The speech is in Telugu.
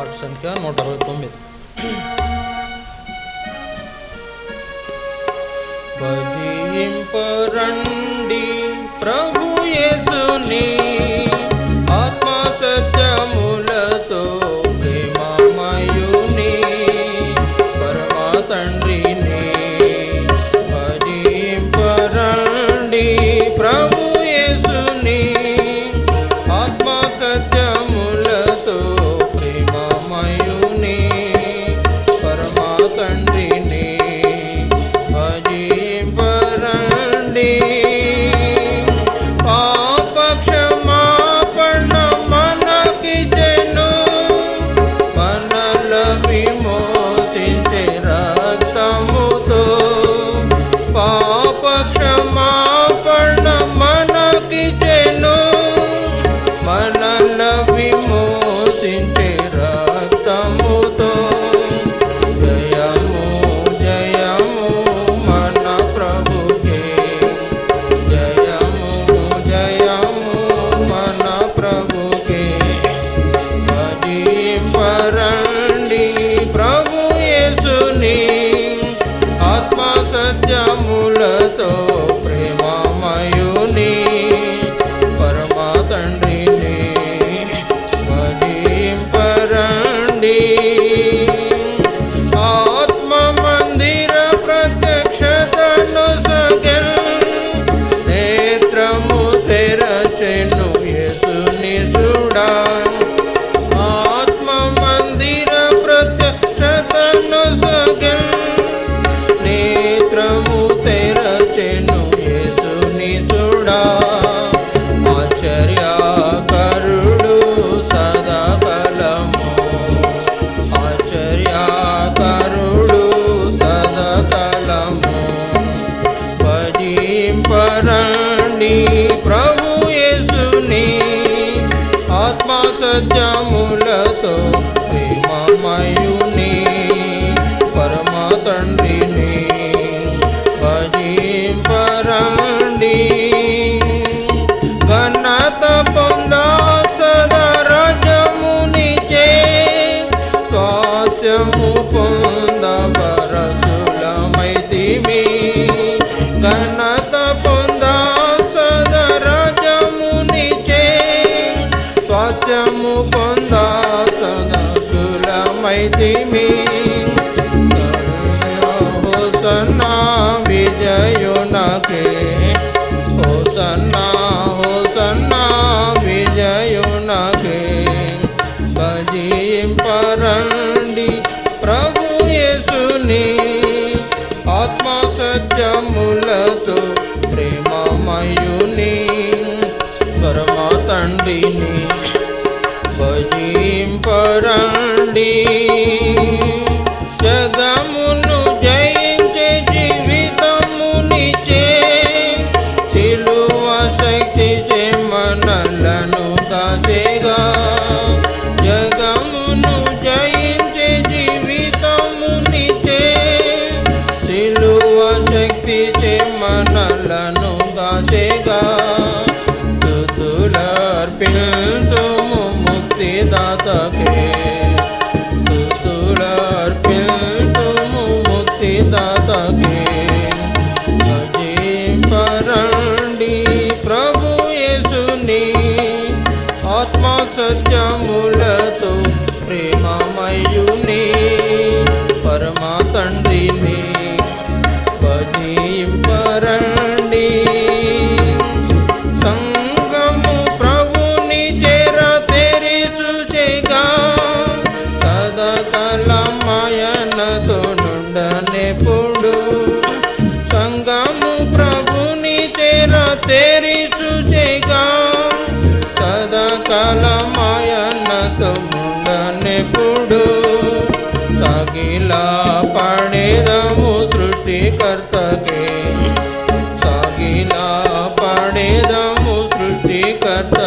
పాట సంఖ్య 169. భజింపరండి ప్రభు యేసుని ఆత్మ సత్యములతో, ప్రేమమయుని పరమ తండ్రిని. భజింపరండి ప్రభు యేసుని ఆత్మ సత్యములతో, ప్రేమమయుని పరమ తండ్రిని. భజింపరండి పాప క్షమాపణ మనకిచ్చెను, మనల విమోచించే రక్తముతో. పాప క్షమాపణ మనకిచ్చెను, మనల విమోచించే రక్తముతో. జయము జయము మన ప్రభుకే, జయము జయము మన ప్రభుకే. భజింపరండి ప్రభు యేసుని ఆత్మ సత్యములతో, ప్రేమమయుని పరమ తండ్రిని. భజింపరండి ఆత్మ మందిర ప్రత్యక్షతను సగల్, నేత్రము తెరచెను యేసుని చూడా. ఆత్మ మందిర ప్రత్యక్షతను సగల్, నేత్రము తెరచెను యేసుని చూడా. ఆశ్చర్యకరుడు సదాకాలము, ఆశ్చర్యకరుడు సదాకాలము. భజింపరండి ప్రభు యేసుని ఆత్మ సత్యములతో, ప్రేమమయుని పరమ తండ్రిని. భజింపరండి ఘనత పొందా సదా రాజ్యమునిచే, స్వాస్యము పొంద పరశులమైతిమి. ఘనత పొందా సదా రాజ్యమునిచే, స్వాస్యము పొంద సదాశులమైతిమి. హోసన్నా విజయునకే, హోసన్నా హోసన్నా విజయునకే. భజింపరండి ప్రభు యేసుని ఆత్మ సత్యములతో, ప్రేమమయుని పరమ తండ్రిని. భజింపరండి జగమును జయించే జీవితమునిచే, సిలువ శక్తిచే మనలను కాచేగా. జగమును జయించే జీవితమునిచే, సిలువ శక్తిచే మనలను కాచేగా. స్తుతులర్పింతుము ముక్తిదాతకే, స్తుతులర్పింతుము ముక్తిదాతకే. భజింపరండి ప్రభు యేసుని ఆత్మ సత్యములతో, ప్రేమమయుని పరమ తండ్రిని. భజింపరండి సంగము ప్రభుని చేర తెరి చూసేగా, సదాకాలమాయనతో నుండనెప్పుడు. సంగము ప్రభుని చేర తెరి చూసేగా, సదాకాలమాయనతో నుండనెప్పుడు. సాగిలా పాడేదము సృష్టికర్తకే, సాగిలా పాడేదము సృష్టికర్త